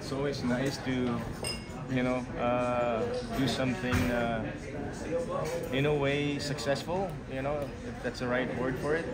It's always nice to, do something in a way successful, if that's the right word for it.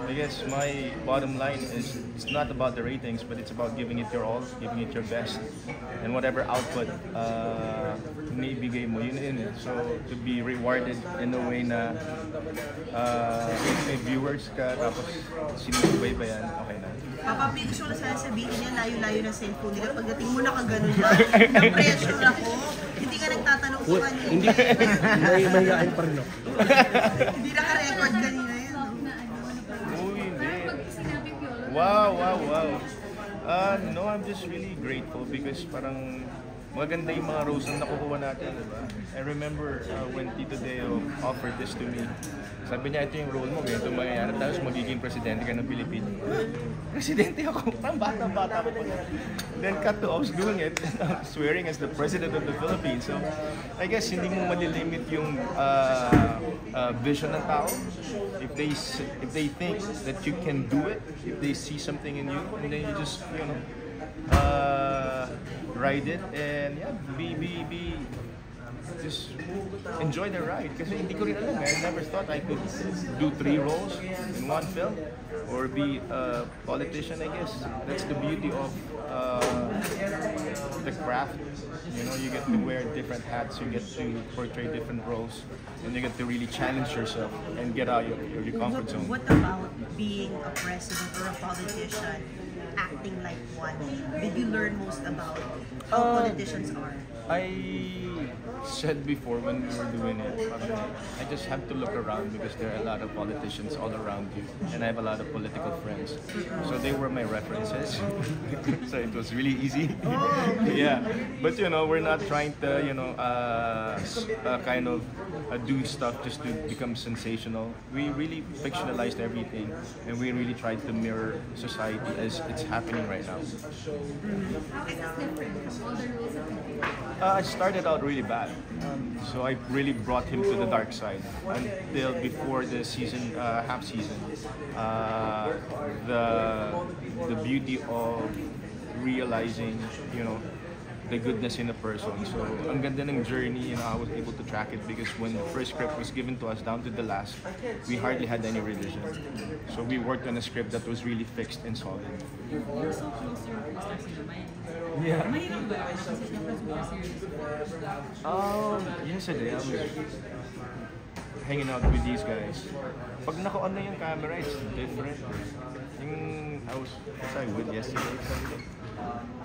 I guess my bottom line is it's not about the ratings, but it's about giving it your all, giving it your best, and whatever output naibigay mo, yun yun. So to be rewarded in a way na may viewers ka, tapos sinusubaybayan, okay na. Papa P, gusto ko na sana sabihin niya, layo-layo na cellphone nila. Pagdating mo nakaganon ba? Na-pressure ako. Hindi ka nagtatanong sa kanina. Hindi, may mahihain pa rin ako. Hindi naka-record kanina yun. Oh, hindi. Wow. No, I'm just really grateful because parang maganda yung mga roles na nakukuha natin, diba? I remember when Tito Deo offered this to me. Sabi niya, ito yung role mo, ganito mangyayari, tapos magiging presidente ka ng Pilipinas. Presidente ako, parang bata-bata ko. Then cut to, I was doing it, swearing as the president of the Philippines. So, I guess hindi mo malilimit yung vision ng tao. If they think that you can do it, if they see something in you, and then you just, ride it and just enjoy the ride. Kasi hindi ko rin alam. I never thought I could do 3 roles in one film or be a politician, I guess. That's the beauty of the craft. You get to wear different hats, you get to portray different roles, and you get to really challenge yourself and get out of your comfort zone. What about being a president or a politician, acting like one? Did you learn most about how politicians are? I said before when we were doing it, I just have to look around because there are a lot of politicians all around you, and I have a lot of political friends. So they were my references. So it was really easy. Yeah, but we're not trying to do stuff just to become sensational. We really fictionalized everything, and we really tried to mirror society as it's happening right now. How is this different from all the rules of the I started out really bad, so I really brought him to the dark side until before the season, half season. The beauty of realizing, the goodness in a person. So, ang ganda ng journey, I was able to track it because when the first script was given to us down to the last, we hardly had any revision. So we worked on a script that was really fixed and solid. You're so close to your co-stars in the mind. Yeah. Mahirap ba kasi syempre super serious? Yesterday I was hanging out with these guys. Pag naka-on na yung camera, it's different. I was with yesterday.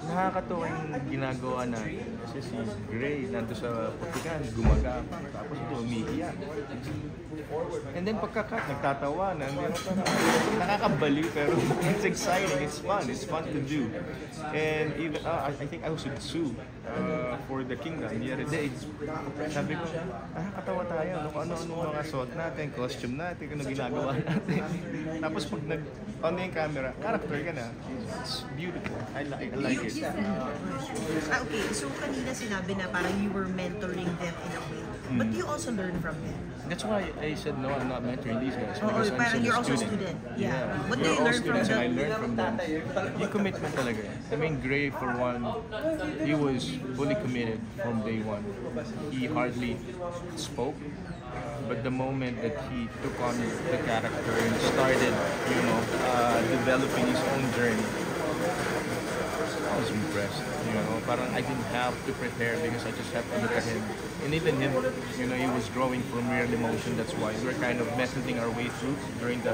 Nakakatuwa yung ginagawa natin. Kasi si Gray nandun sa putikan, gumagapa, tapos ito umiiyak. And then pagka-cut, nagtatawa na. Nakakabaliw pero it's exciting, it's fun to do. And even, I think I was with Sue for The Kingdom the other day. Sabi ko, nakakatawa tayo, ano mga suot natin, costume natin, ano ginagawa natin. Tapos pag nag-on yung camera, character ka na. It's beautiful. I like it. Okay, so kanina sinabi na parang you were mentoring them in a way. But do you also learn from them? That's why I said no, I'm not mentoring these guys because I'm parang still you're a also a student. student. Yeah. What do We're you all learn from students and I them? learned from them. Yung commitment talaga. I mean, Gray, for one, he was fully committed from day one. He hardly spoke. But the moment that he took on the character and started, developing his own journey, I was impressed. Parang I didn't have to prepare because I just have to look at him. And even him, he was growing from real emotion. That's why we were kind of methoding our way through during the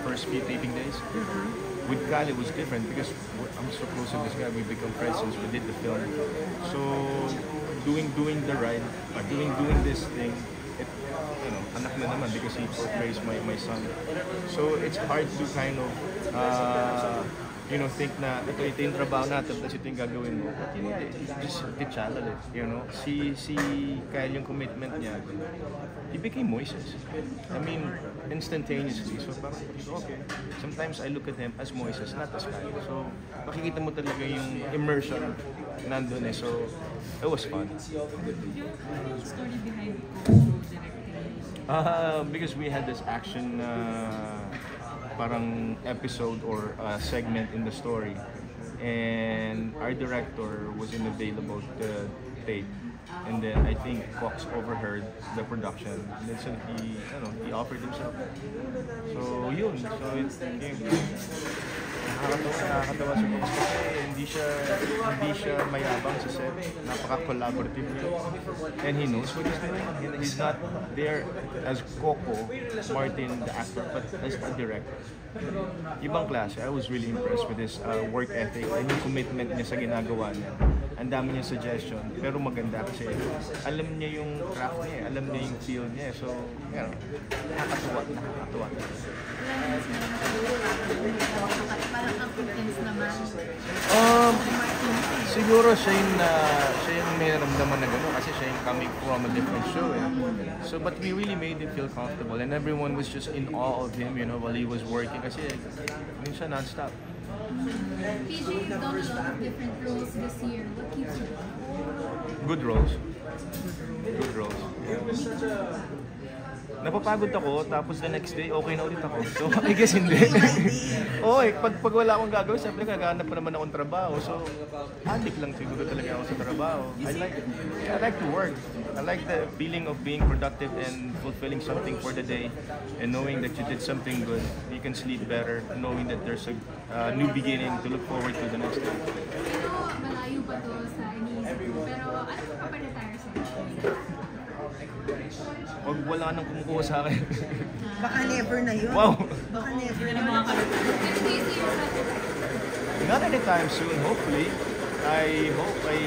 first few taping days. With Kyle, it was different because I'm so close to this guy. We become friends since we did the film. So doing the ride, doing this thing, anak na naman because he portrays my son. So it's hard to kind of think na ito yung trabaho natin, tapos ito yung gagawin mo. But just channel it, Si Kyle yung commitment niya, he became Moises. I mean, instantaneously. So parang, okay. Sometimes I look at him as Moises, not as Kyle. So makikita mo talaga yung immersion nandun eh. So it was fun. Story behind directing? Because we had this action parang episode or segment in the story and our director wasn't available to tape. And then I think Cox overheard the production. And then so he offered himself. So yun. So it's nakakatawa si Cox kasi hindi siya mayabang sa set. Napaka-collaborative niya. And he knows what he's doing. He's not there as Coco Martin, the actor, but as a director. Ibang klase. I was really impressed with his work ethic and yung commitment niya sa ginagawa niya. Ang dami niyang suggestion, pero maganda kasi alam niya yung craft niya, alam niya yung feel niya. So, nakakatuwa. Parang ang intense naman. Siguro siya yung may naramdaman na gano'n kasi siya yung coming from a different show. So, but we really made him feel comfortable and everyone was just in awe of him, while he was working kasi yun siya non-stop. PJ, you've done a lot of different roles this year. What keeps you? Good roles. Yeah. Napapagod ako, tapos the next day, okay na ulit ako. So, I guess hindi. Pag wala akong gagawin, siyempre naghahanap pa naman akong trabaho. So, addict lang siguro talaga ako sa trabaho. I like to work. I like the feeling of being productive and fulfilling something for the day. And knowing that you did something good, you can sleep better. Knowing that there's a new beginning to look forward to the next day. Pero malayo pa to sa iniisip ko. Pero ano pa pa-retire sa Wag wala nang kumukuha sa akin. Baka never na yun. Wow! Baka never na mga Not anytime soon, hopefully. I hope I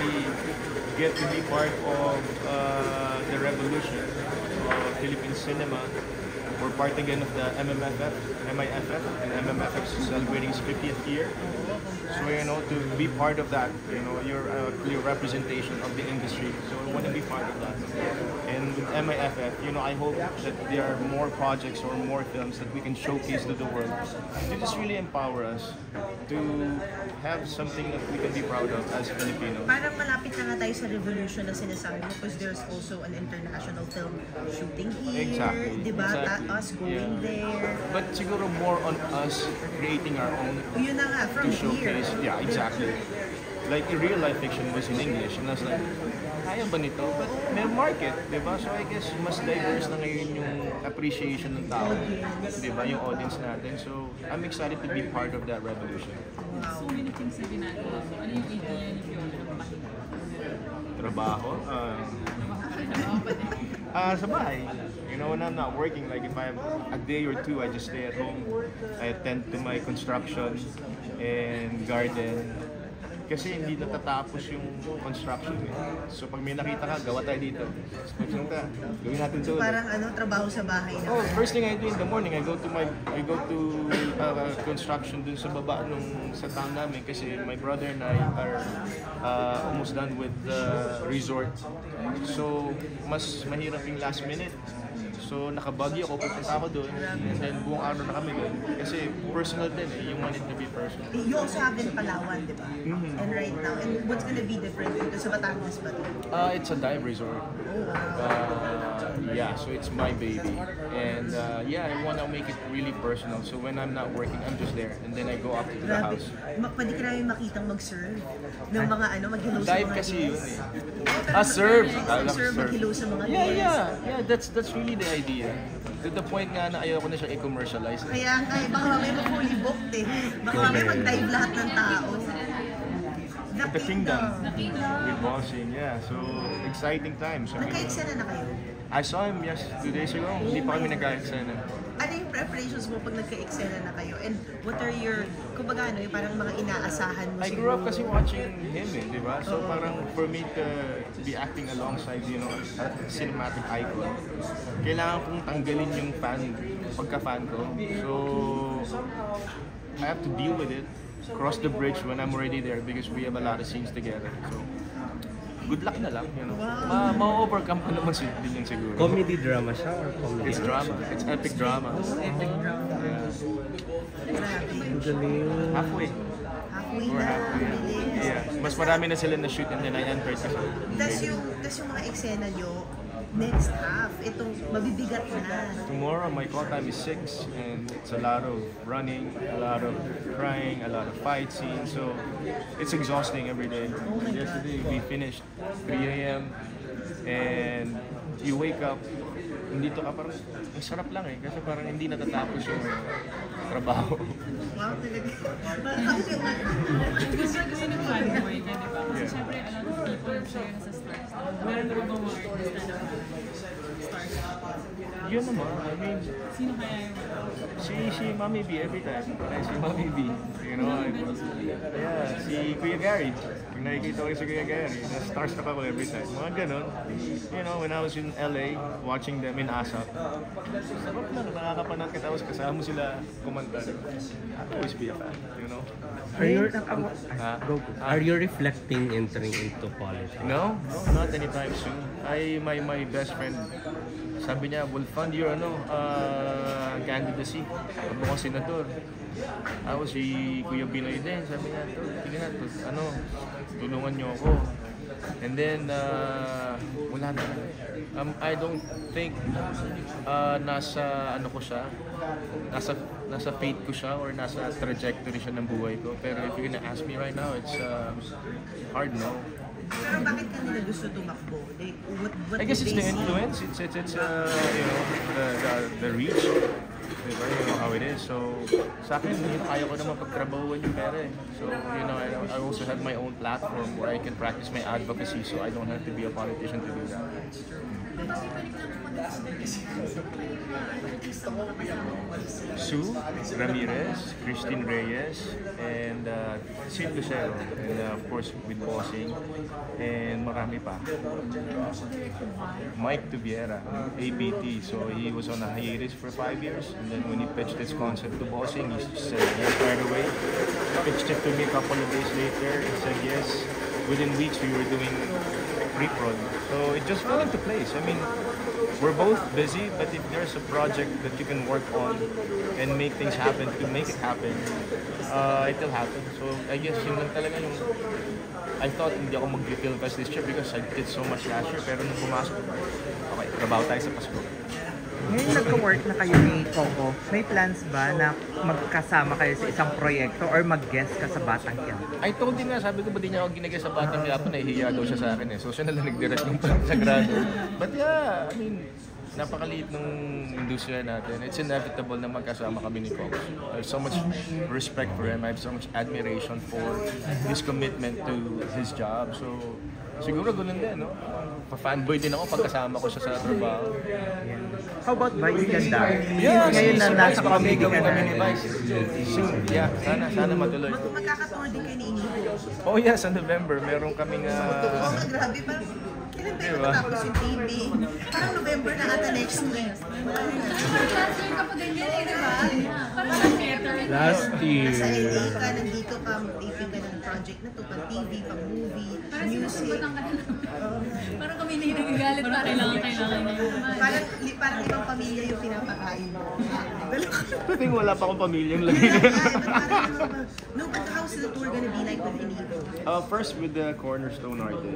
get to be part of the revolution of Philippine cinema. We're part again of the MIFF, and MMFF is celebrating its 50th year. So, to be part of that, you're a clear representation of the industry. So, I want to be part of that. And with MIFF, I hope that there are more projects or more films that we can showcase to the world to just really empower us to have something that we can be proud of as Filipinos. Parang malapit na nga tayo sa revolution na sinasabi mo because there's also an international film shooting here. Exactly. Diba? Exactly. Us going there. But siguro more on us creating our own Yun na nga, from to showcase. here. Yeah, exactly. Like real life fiction was in English and I was like, kaya ba nito? But may market, di ba? So I guess mas diverse na ngayon yung appreciation ng tao. Di ba? Yung audience natin. So I'm excited to be part of that revolution. So many things na ginagawa mo. Ano yung idea ni Fiona ng pahinga? Trabaho? Sa bahay. When I'm not working, like if I have a day or two, I just stay at home. I attend to my construction and garden. Kasi hindi natatapos yung construction. So pag may nakita ka, gawa tayo dito. Construction ka, gawin natin ito. Parang trabaho sa bahay na. First thing I do in the morning, I go to construction dun sa baba sa town namin kasi my brother and I are almost done with the resort. So mas mahirap yung last minute. So nakabagyo ako, pupunta ako doon, and then buong araw na kami doon. Kasi personal din you want it to be personal. You also have in Palawan, di ba? And right now, and what's gonna be different dito sa Batangas ba to? It's a dive resort. So it's my baby. And I want to make it really personal. So when I'm not working, I'm just there. And then I go up to the Grabe. house. Pwede ka namin makitang mag-serve ng mga mag-hello sa Dive mga kasi yun guests. Serve! Mag-serve, mag-hello sa mga guests. Yeah, that's really the idea. To the point nga na ayaw ko na siya i-commercialize. Kaya baka mamaya ma-fully booked eh. Baka mamaya mag-dive lahat ng tao. The Kingdom. With Bossing, yeah. So, exciting times. Nagka-eksena na kayo? I saw him 2 days ago. Hindi pa kami nagka-eksena. Ano yung preparations mo pag nagka-eksena na kayo? And what are your, kumbaga yung parang mga inaasahan mo I grew up kasi watching him di ba? So parang for me to be acting alongside, a cinematic icon, kailangan kong tanggalin yung pagka-fan ko. So, I have to deal with it, cross the bridge when I'm already there because we have a lot of scenes together. So, good luck na lang, Ma-overcome ko naman din yun siguro. Comedy drama siya or comedy? It's drama. It's epic drama. Epic drama. Yeah. Grabe. Halfway. Halfway We're na. halfway. Yeah. Mas marami na sila na shoot and then I entered kasi. Tas yung mga eksena nyo, next half? Itong mabibigat na. Tomorrow my call time is 6 and it's a lot of running, a lot of crying, a lot of fight scenes. So it's exhausting every day. Yesterday we finished 3 a.m. and you wake up, hindi to ka parang, ang sarap lang eh. Kasi parang hindi natatapos yung trabaho. Wow, talaga. Gusto ko ng fanboy ka, di ba? Kasi Yeah. syempre, a lot of people share na sa stars. Meron na ba mga artist na stars? Yun naman, I mean, Sino kaya yung si Mami B every time. Si Mami B, you know, yeah, si Kuya Gary. Pag nakikita ko si Kuya Gary, na-starstruck ako every time. Mga ganun. You know, when I was in LA, watching them in ASAP, sarap na, nakakapanat ka tapos kasama sila kumanta. I'll always be a fan, you know. Are you, Ah, are you reflecting entering into politics? No, not anytime soon. My best friend, sabi niya, we'll fund your candidacy. Sabi ko, senador. Ako si Kuya Binoy din, sabi niya, sige na, tulungan niyo ako. And then, wala na. I don't think nasa ano ko siya, nasa fate ko siya or nasa trajectory siya ng buhay ko. Pero if you're gonna ask me right now, it's hard no. Pero bakit ka nila gusto tumakbo? Like, what I guess did it's they the see? influence. It's you know, the reach. Diba? You know how it is. So, sa akin, you know, ayaw ko naman pagtrabahuan yung pera eh. So, you know, I also have my own platform where I can practice my advocacy so I don't have to be a politician to do that. Sue Ramirez, Christine Reyes, and Sid Lucero, and of course with Bossing, and marami pa. Mike Tubiera, APT, so he was on a hiatus for 5 years, and then when he pitched his concept to Bossing, he said yes right away. Pitched it to me a couple of days later, he said yes. Within weeks we were doing pre-prod, so it just fell into place. I mean, we're both busy, but if there's a project that you can work on and make things happen, to make it happen, it will happen. So I guess yun lang talaga yung I thought hindi ako mag-film fest this year because I did so much last year, pero nung pumasok, okay, trabaho tayo sa Pasko. Ngayon nagka-work na kayo ni Coco, may plans ba na magkasama kayo sa isang proyekto or mag-guest ka sa Batang Quiapo? I told him nga, sabi ko ba di niya ako ginagay sa Batang Quiapo, nahihiya daw siya sa akin eh. So siya na lang nag-direct ng Sagrado. But yeah, I mean, napakaliit ng industriya natin. It's inevitable na magkasama kami ni Coco. I have so much respect for him. I have so much admiration for his commitment to his job. So siguro ganun din, no? Pa-fanboy din ako pagkasama ko siya sa trabaho. How about Vice Ganda? Yeah, Ngayon na nasa comedy ka kami ni na. Vice. Soon, yeah, sana matuloy. Magkakatour din kayo ni Inigo. Oh yeah, sa November, meron kaming Oo nga, grabe. Parang, kailan ba Diba? tapos yung TV? Parang November na ata next week. Last year ka pa ganyan eh, di ba? Parang sa theater. Last Nasa year. LA ka, nandito ka, taping ka ng project na to, pang TV, pang movie, Parang music. sinusubutan ka na namin. Parang kami na yung nagagalit. Parang kailangan na yun. Parang ibang pamilya yung pinapakain mo. I think wala pa akong pamilyang lagi. No, but how's the tour gonna be like with Inigo? First with the Cornerstone artist.